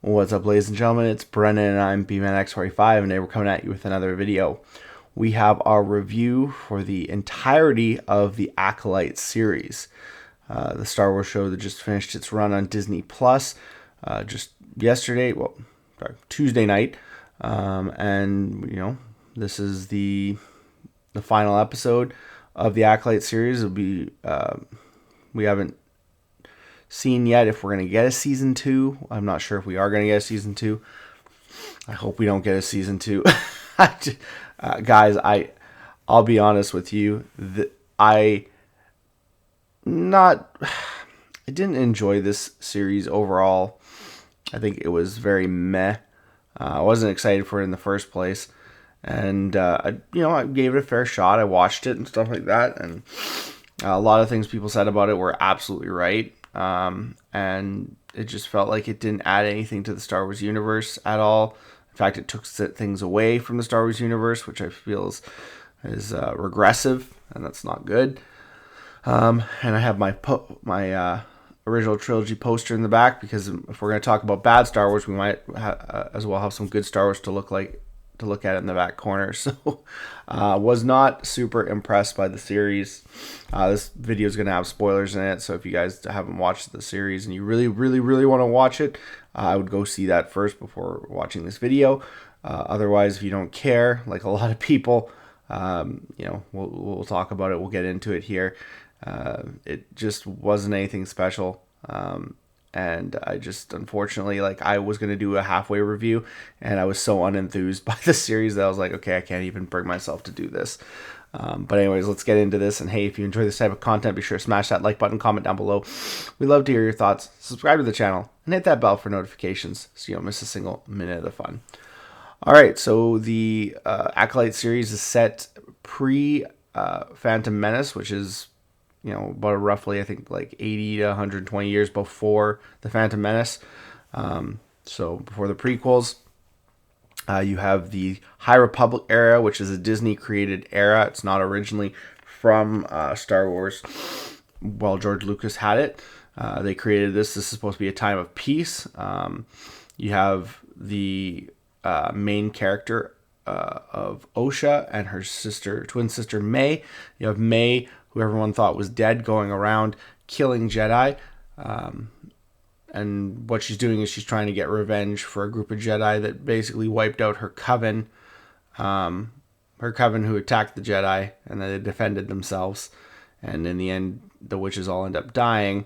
What's up, ladies and gentlemen? It's Brennan and I'm BManX45, and today we're coming at you with another video. We have our review for the entirety of the Acolyte series, the Star Wars show that just finished its run on Disney Plus just yesterday, Tuesday night, and this is the final episode of the Acolyte series. It'll be we haven't seen yet if we're going to get a season 2. I'm not sure if we are going to get a season 2. I hope we don't get a season 2. Guys, I'll be honest with you. I didn't enjoy this series overall. I think it was very meh. I wasn't excited for it in the first place. And, I gave it a fair shot. I watched it and stuff like that. And a lot of things people said about it were absolutely right. And it just felt like it didn't add anything to the Star Wars universe at all. In fact, it took things away from the Star Wars universe, which I feel is regressive, and that's not good. And I have my original trilogy poster in the back, because if we're going to talk about bad Star Wars, we might as well have some good Star Wars to look at in the back corner. So was not super impressed by the series. This video is going to have spoilers in it, so if you guys haven't watched the series and you really want to watch it, I would go see that first before watching this video. Otherwise, if you don't care, like a lot of people, we'll talk about it. We'll get into it here. It just wasn't anything special. And I just, unfortunately, I was going to do a halfway review, and I was so unenthused by the series that I was like, okay, I can't even bring myself to do this. But anyways, let's get into this. And hey, if you enjoy this type of content, be sure to smash that like button, comment down below. We'd love to hear your thoughts. Subscribe to the channel and hit that bell for notifications so you don't miss a single minute of the fun. All right, so the Acolyte series is set pre-Phantom Menace, which is about roughly, I think, 80 to 120 years before the Phantom Menace. So before the prequels, you have the High Republic era, which is a Disney-created era. It's not originally from Star Wars. Well, George Lucas had it. They created this. This is supposed to be a time of peace. You have the main character of Osha and her twin sister May. You have May, who everyone thought was dead, going around killing Jedi. And what she's doing is she's trying to get revenge for a group of Jedi that basically wiped out her coven. Her coven who attacked the Jedi, and then they defended themselves. And in the end, the witches all end up dying.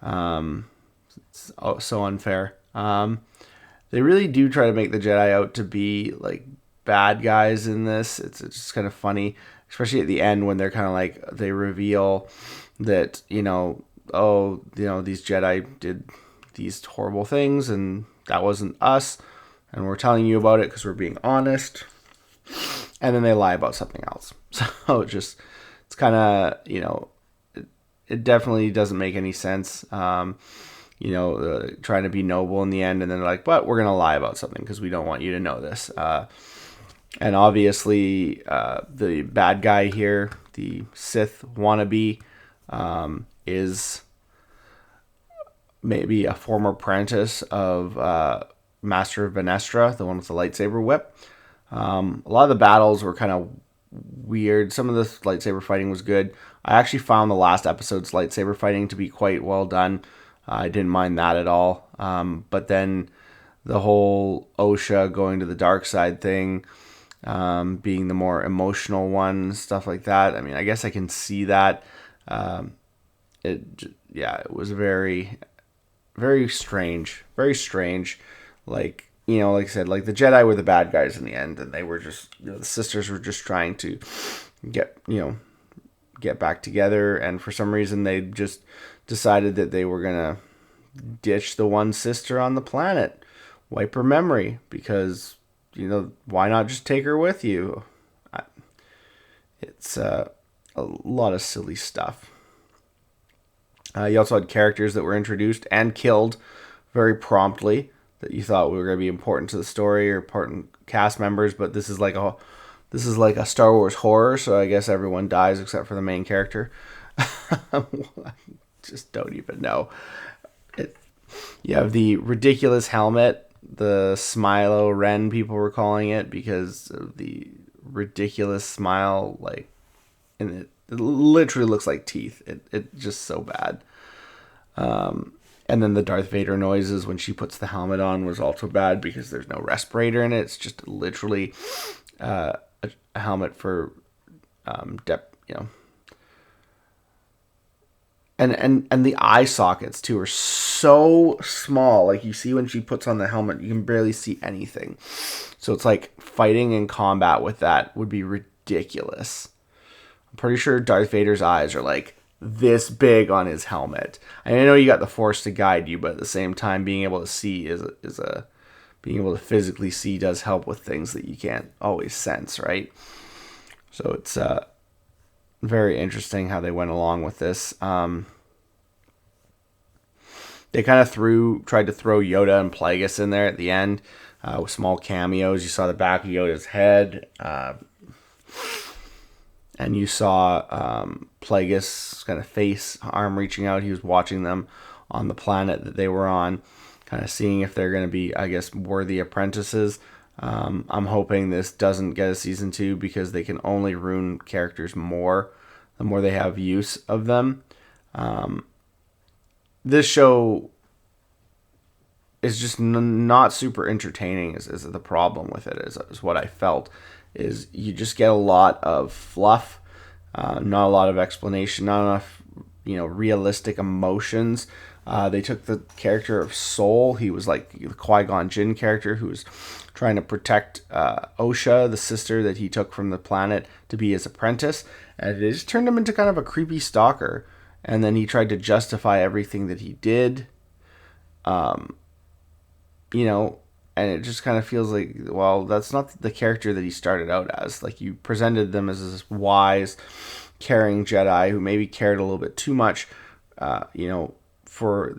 It's so unfair. They really do try to make the Jedi out to be bad guys in this. It's just kind of funny, especially at the end when they're kind of they reveal that these Jedi did these horrible things and that wasn't us, and we're telling you about it because we're being honest. And then they lie about something else. So it's kind of it definitely doesn't make any sense. Trying to be noble in the end, and then they're like, but we're gonna lie about something because we don't want you to know this. And obviously, the bad guy here, the Sith wannabe, is maybe a former apprentice of Master of Benestra, the one with the lightsaber whip. A lot of the battles were kind of weird. Some of the lightsaber fighting was good. I actually found the last episode's lightsaber fighting to be quite well done. I didn't mind that at all. But then the whole Osha going to the dark side thing, being the more emotional one, stuff like that. I mean, I guess I can see that. It was very, very strange. Very strange. Like I said, the Jedi were the bad guys in the end, and they were just, the sisters were just trying to get back together, and for some reason they just decided that they were gonna ditch the one sister on the planet, wipe her memory, because why not just take her with you? It's a lot of silly stuff. You also had characters that were introduced and killed very promptly that you thought were going to be important to the story or important cast members, but this is like a Star Wars horror, so I guess everyone dies except for the main character. I just don't even know. You have the ridiculous helmet the Smilo Ren, people were calling it, because of the ridiculous smile. Like, and it literally looks like teeth. It just so bad. And then the Darth Vader noises when she puts the helmet on was also bad, because there's no respirator in it. It's just literally a helmet for you know. And the eye sockets too are so small. Like, you see when she puts on the helmet, you can barely see anything. So it's like fighting in combat with that would be ridiculous. I'm pretty sure Darth Vader's eyes are like this big on his helmet. I know you got the Force to guide you, but at the same time, being able to see being able to physically see does help with things that you can't always sense, right? So it's very interesting how they went along with this. They kind of tried to throw Yoda and Plagueis in there at the end with small cameos. You saw the back of Yoda's head, and you saw Plagueis' kind of face, arm reaching out. He was watching them on the planet that they were on, kind of seeing if they're going to be, I guess, worthy apprentices. I'm hoping this doesn't get a season 2, because they can only ruin characters more the more they have use of them. This show is just not super entertaining. Is the problem with it? Is what I felt. Is you just get a lot of fluff, not a lot of explanation, not enough realistic emotions. They took the character of Soul. He was like the Qui-Gon Jinn character who was trying to protect Osha, the sister that he took from the planet, to be his apprentice. And it just turned him into kind of a creepy stalker. And then he tried to justify everything that he did. And it just kind of feels like, well, that's not the character that he started out as. Like, you presented them as this wise, caring Jedi who maybe cared a little bit too much, for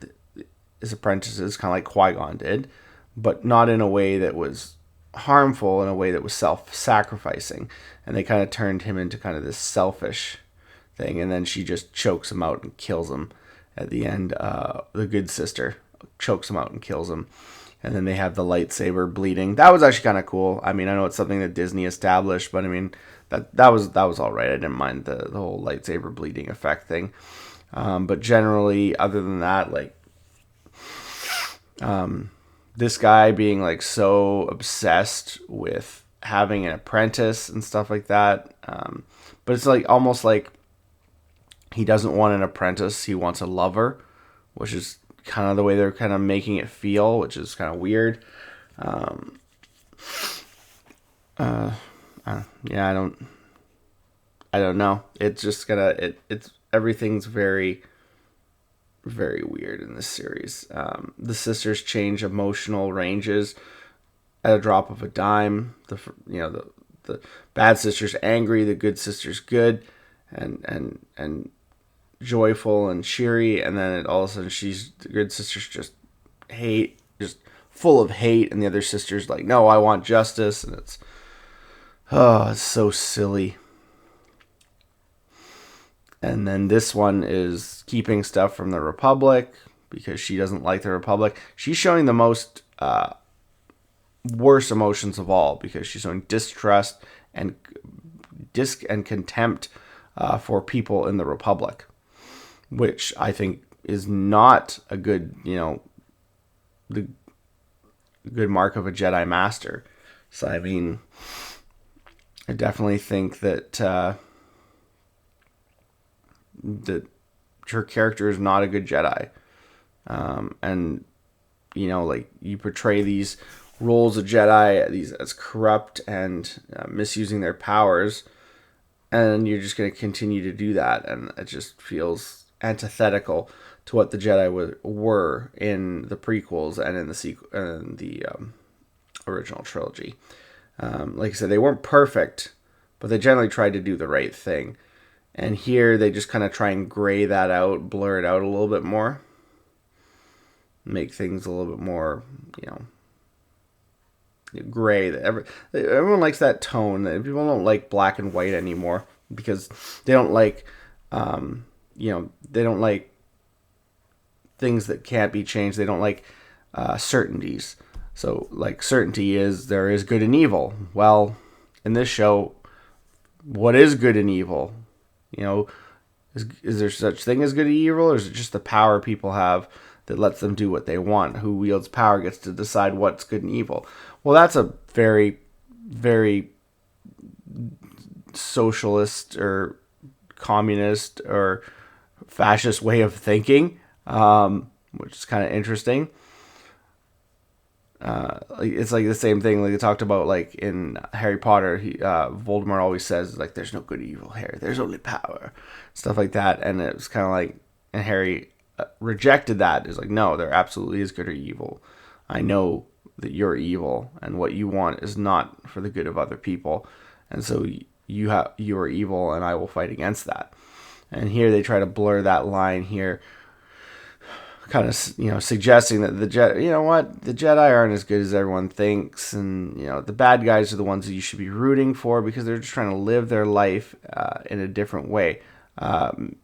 his apprentices, kind of like Qui-Gon did, but not in a way that was harmful, in a way that was self-sacrificing. And they kind of turned him into kind of this selfish thing, and then she just chokes him out and kills him at the end. The good sister chokes him out and kills him. And then they have the lightsaber bleeding. That was actually kind of cool. I mean, I know it's something that Disney established, but I mean, that was all right. I didn't mind the whole lightsaber bleeding effect thing. But generally, other than that, like, this guy being like so obsessed with having an apprentice and stuff like that. But it's like almost like he doesn't want an apprentice. He wants a lover, which is kind of the way they're kind of making it feel, which is kind of weird. Yeah, I don't know. It's just it's everything's very, very weird in this series. The sisters change emotional ranges at a drop of a dime. The bad sister's angry, the good sister's good, and joyful and cheery, and then all of a sudden the good sister's just full of hate, and the other sister's like, no, I want justice, and it's so silly. And then this one is keeping stuff from the Republic because she doesn't like the Republic. She's showing the most worst emotions of all, because she's showing distrust and contempt for people in the Republic, which I think is not a good, the good mark of a Jedi Master. So, I mean, I definitely think that that her character is not a good Jedi. And, like, you portray these roles of Jedi as corrupt and misusing their powers, and you're just going to continue to do that, and it just feels antithetical to what the Jedi were in the prequels and in the original trilogy. Like I said, they weren't perfect, but they generally tried to do the right thing. And here they just kind of try and gray that out, blur it out a little bit more, make things a little bit more, gray. Everyone likes that tone. People don't like black and white anymore because they don't like, they don't like things that can't be changed. They don't like certainties. So, like, certainty is there is good and evil. Well, in this show, what is good and evil? You know, is there such thing as good and evil, or is it just the power people have that lets them do what they want? Who wields power gets to decide what's good and evil. Well, that's a very, very socialist or communist or fascist way of thinking, which is kind of interesting. It's like the same thing like they talked about like in Harry Potter. Voldemort always says like there's no good or evil here, there's only power, stuff like that. And it was kind of like, and Harry rejected that. Is like, no, there absolutely is good or evil. I know that you're evil, and what you want is not for the good of other people, and so you are evil, and I will fight against that. And here they try to blur that line here, kind of, suggesting that the Jedi aren't as good as everyone thinks, and the bad guys are the ones that you should be rooting for because they're just trying to live their life in a different way.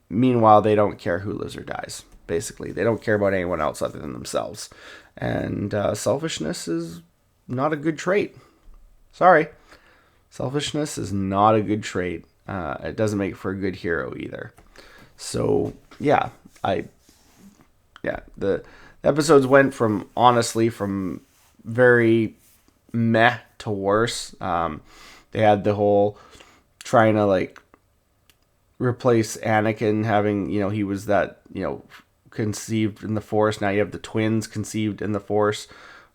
Meanwhile, they don't care who lives or dies. Basically, they don't care about anyone else other than themselves, and selfishness is not a good trait. Sorry, selfishness is not a good trait. It doesn't make for a good hero either. So yeah, the episodes went from very meh to worse. They had the whole trying to like replace Anakin having, he was that, conceived in the Force. Now you have the twins conceived in the Force,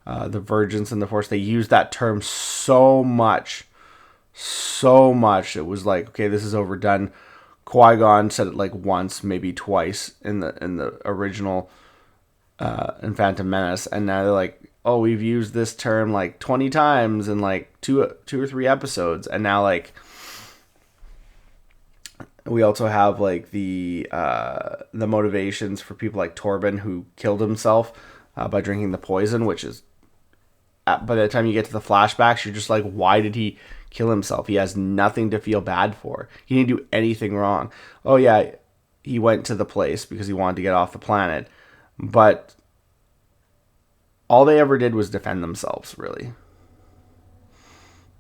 the virgins in the Force. They used that term so much. It was like, okay, this is overdone. Qui-Gon said it like once, maybe twice in the original in Phantom Menace, and now they're like, oh, we've used this term like 20 times in like two or three episodes, and now like we also have like the motivations for people like Torben, who killed himself by drinking the poison, which is by the time you get to the flashbacks, you're just like, why did he kill himself? He has nothing to feel bad for. He didn't do anything wrong. Oh yeah, he went to the place because he wanted to get off the planet, but all they ever did was defend themselves, really.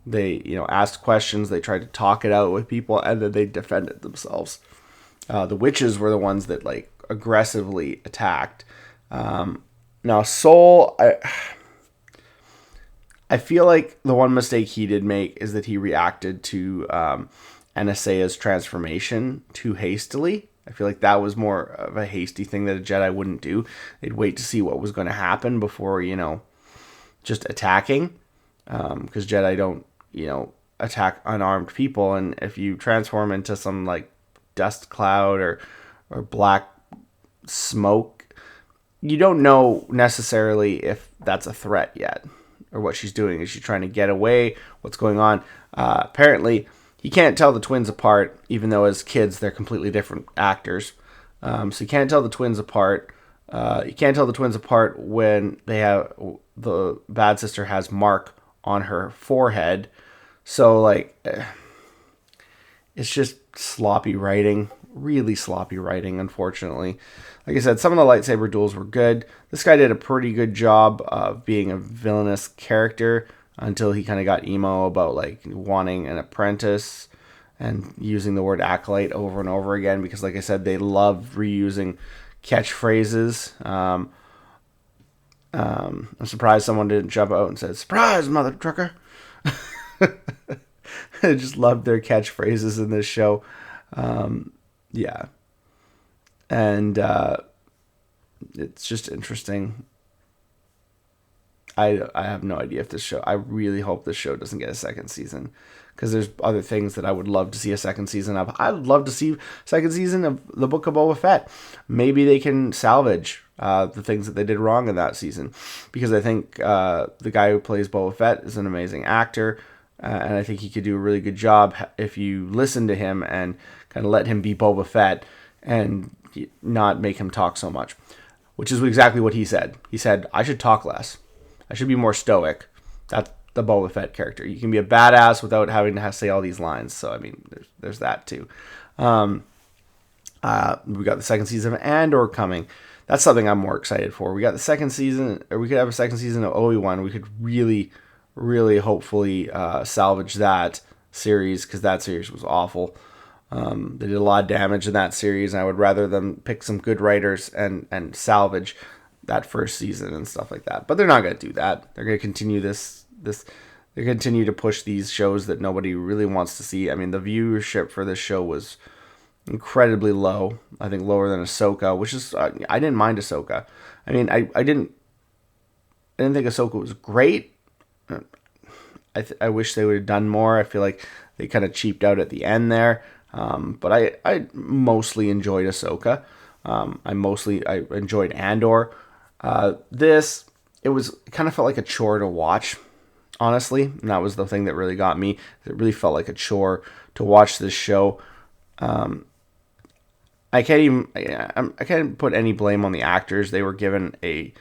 They, asked questions, they tried to talk it out with people, and then they defended themselves. The witches were the ones that, like, aggressively attacked. Now, Soul, I feel like the one mistake he did make is that he reacted to Anastaea's transformation too hastily. I feel like that was more of a hasty thing that a Jedi wouldn't do. They'd wait to see what was going to happen before, just attacking. Because Jedi don't, attack unarmed people. And if you transform into some, like, dust cloud or black smoke, you don't know necessarily if that's a threat yet or what she's doing. Is she trying to get away? What's going on? Apparently, he can't tell the twins apart, even though as kids they're completely different actors. So you can't tell the twins apart. You can't tell the twins apart when the bad sister has mark on her forehead. So like, it's just sloppy writing, really sloppy writing, unfortunately. Like I said, some of the lightsaber duels were good. This guy did a pretty good job of being a villainous character until he kind of got emo about like wanting an apprentice and using the word acolyte over and over again, because like I said, they love reusing catchphrases. I'm surprised someone didn't jump out and said, "Surprise, mother trucker." I just loved their catchphrases in this show. Yeah. And it's just interesting. I have no idea if this show... I really hope this show doesn't get a second season, because there's other things that I would love to see a second season of. I would love to see a second season of the Book of Boba Fett. Maybe they can salvage the things that they did wrong in that season, because I think the guy who plays Boba Fett is an amazing actor, and I think he could do a really good job if you listen to him and kind of let him be Boba Fett and not make him talk so much, which is exactly what he said. He said, I should talk less. I should be more stoic. That's the Boba Fett character. You can be a badass without having to say all these lines. So, I mean, there's that too. We got the second season of Andor coming. that's something I'm more excited for. We got the second season, or we could have a second season of Obi-Wan. We could really, really hopefully salvage that series, because that series was awful. They did a lot of damage in that series, and I would rather them pick some good writers and salvage that first season and stuff like that. But they're not going to do that. They're going to continue they continue to push these shows that nobody really wants to see. I mean, the viewership for this show was incredibly low. I think lower than Ahsoka, which is I didn't mind Ahsoka. I mean, I didn't think Ahsoka was great. I wish they would have done more. I feel like they kind of cheaped out at the end there. But I mostly enjoyed Ahsoka. I enjoyed Andor. It kind of felt like a chore to watch, honestly. And that was the thing that really got me. It really felt like a chore to watch this show. I can't put any blame on the actors. They were given a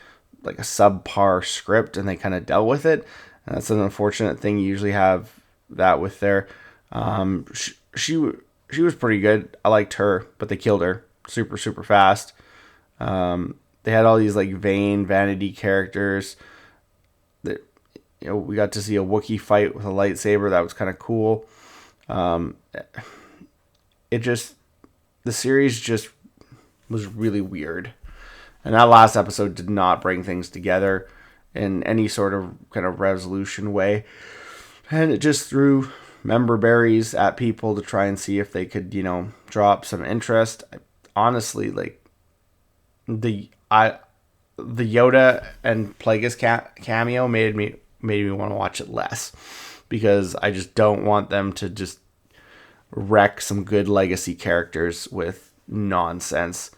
subpar script, and they kind of dealt with it. And that's an unfortunate thing. You usually have that with their. She was pretty good. I liked her, but they killed her super, super fast. They had all these vain vanity characters that, we got to see a Wookiee fight with a lightsaber. That was kind of cool. The series just was really weird. And that last episode did not bring things together in any sort of kind of resolution way. And it just threw member berries at people to try and see if they could, draw up some interest. Honestly, the Yoda and Plagueis cameo made me want to watch it less, because I just don't want them to just wreck some good legacy characters with nonsense.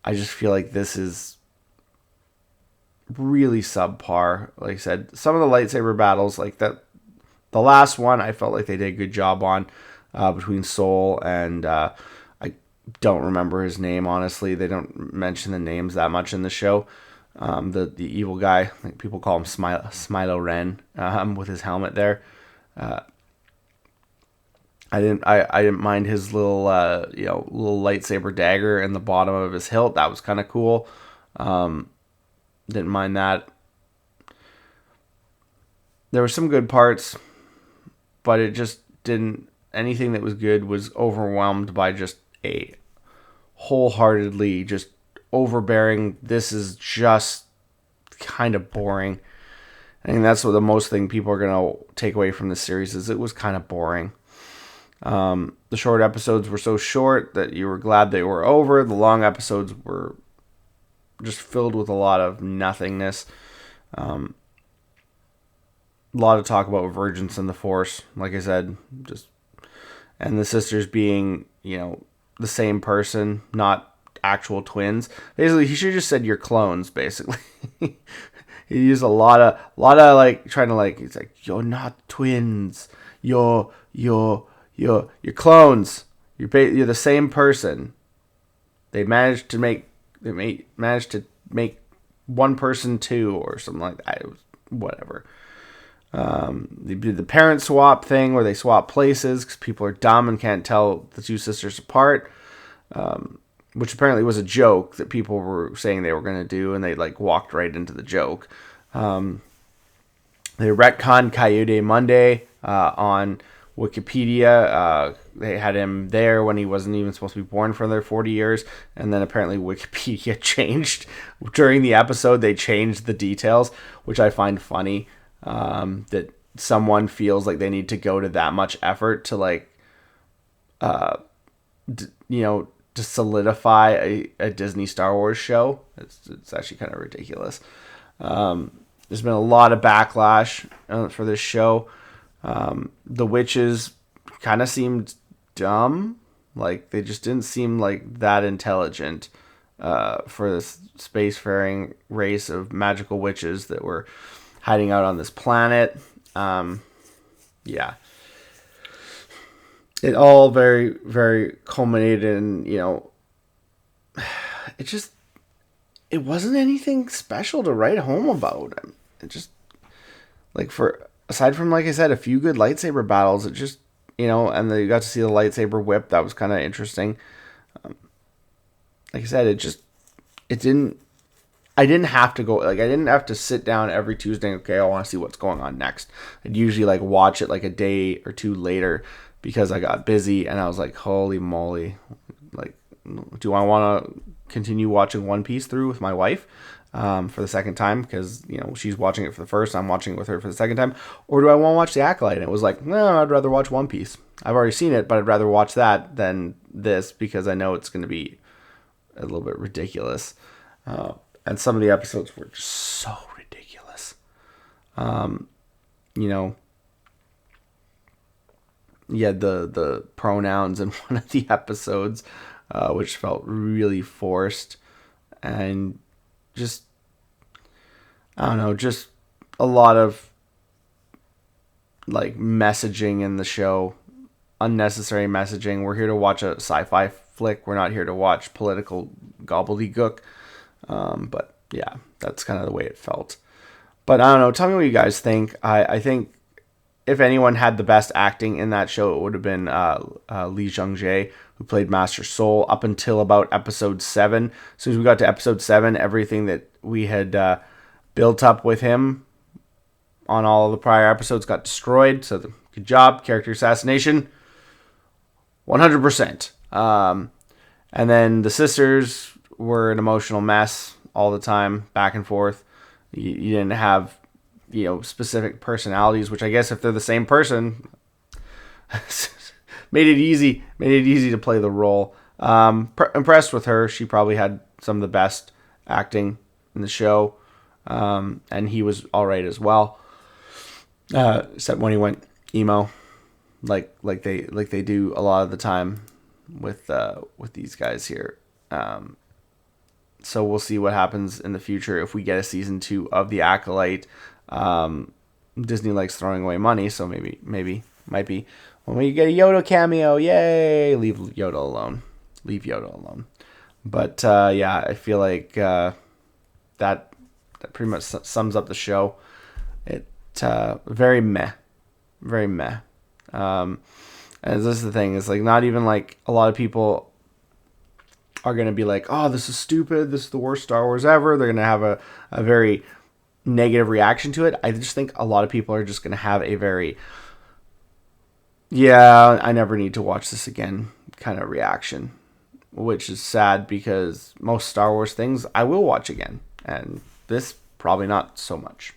I just feel like this is really subpar. Like I said, some of the lightsaber battles, like that, the last one, I felt like they did a good job on, between Soul and I don't remember his name, honestly. They don't mention the names that much in the show. The evil guy, I think people call him Smilo Ren, with his helmet there. I didn't mind his little little lightsaber dagger in the bottom of his hilt. That was kind of cool. Didn't mind that. There were some good parts, but it just didn't. Anything that was good was overwhelmed by just a wholeheartedly just overbearing. This is just kind of boring. I think that's what the most thing people are gonna take away from this series is it was kind of boring. The short episodes were so short that you were glad they were over. The long episodes were just filled with a lot of nothingness. A lot of talk about Virgins and the Force, like I said, and the sisters being, the same person, not actual twins. Basically, he should have just said you're clones, basically. He used a lot of trying to he's like, you're not twins. You're clones. You're the same person. They managed to make one person two or something like that. It was whatever. They did the parent swap thing where they swap places because people are dumb and can't tell the two sisters apart, which apparently was a joke that people were saying they were going to do, and they walked right into the joke. They retconned Coyote Monday on Wikipedia. They had him there when he wasn't even supposed to be born for their 40 years, and then apparently Wikipedia changed during the episode. They changed the details, which I find funny. That someone feels like they need to go to that much effort to to solidify a Disney Star Wars show. It's actually kind of ridiculous. There's been a lot of backlash for this show. The witches kind of seemed dumb. They just didn't seem that intelligent for this spacefaring race of magical witches that were hiding out on this planet. Yeah. It all very, very culminated in, it wasn't anything special to write home about. It just, aside from, like I said, a few good lightsaber battles, it just, and you got to see the lightsaber whip. That was kind of interesting. Like I said, it didn't I didn't have to go, like, I didn't have to sit down every Tuesday. Okay, I want to see what's going on next. I'd usually like watch it like a day or two later because I got busy, and I was like, holy moly, like, do I want to continue watching One Piece through with my wife for the second time? Because, you know, she's watching it for the first, I'm watching it with her for the second time. Or do I want to watch The Acolyte? And it was like, no, I'd rather watch One Piece. I've already seen it, but I'd rather watch that than this because I know it's going to be a little bit ridiculous. And some of the episodes were just so ridiculous. You know, you had the pronouns in one of the episodes, which felt really forced, and just, I don't know, just a lot of like messaging in the show, unnecessary messaging. We're here to watch a sci-fi flick. We're not here to watch political gobbledygook. But yeah, that's kind of the way it felt. But I don't know. Tell me what you guys think. I think if anyone had the best acting in that show, it would have been Lee Jung-jae, who played Master Soul up until about episode 7. As soon as we got to episode 7, everything that we had built up with him on all of the prior episodes got destroyed. So good job. Character assassination. 100%. And then the sisters were an emotional mess all the time, back and forth. You didn't have, you know, specific personalities, which I guess if they're the same person, made it easy to play the role. Impressed with her. She probably had some of the best acting in the show, and he was all right as well, except when he went emo, like they do a lot of the time with these guys here. So we'll see what happens in the future if we get a season 2 of The Acolyte. Disney likes throwing away money, so maybe might be when we get a Yoda cameo. Yay! Leave Yoda alone. But yeah, I feel like that pretty much sums up the show. It very meh. And this is the thing, is like not even like a lot of people are going to be like, oh, this is stupid, this is the worst Star Wars ever. They're going to have a very negative reaction to it. I just think a lot of people are just going to have a very, yeah, I never need to watch this again kind of reaction, which is sad because most Star Wars things I will watch again, and this probably not so much.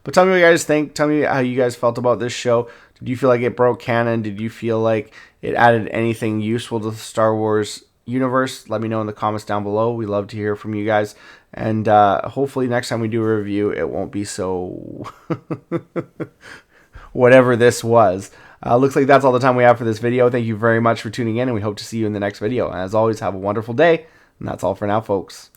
But tell me what you guys think. Tell me how you guys felt about this show. Did you feel like it broke canon? Did you feel like it added anything useful to the Star Wars universe? Let me know in the comments down below. We love to hear from you guys. And hopefully next time we do a review, it won't be so whatever this was. Looks like that's all the time we have for this video. Thank you very much for tuning in, and we hope to see you in the next video. And as always, have a wonderful day. And that's all for now, folks.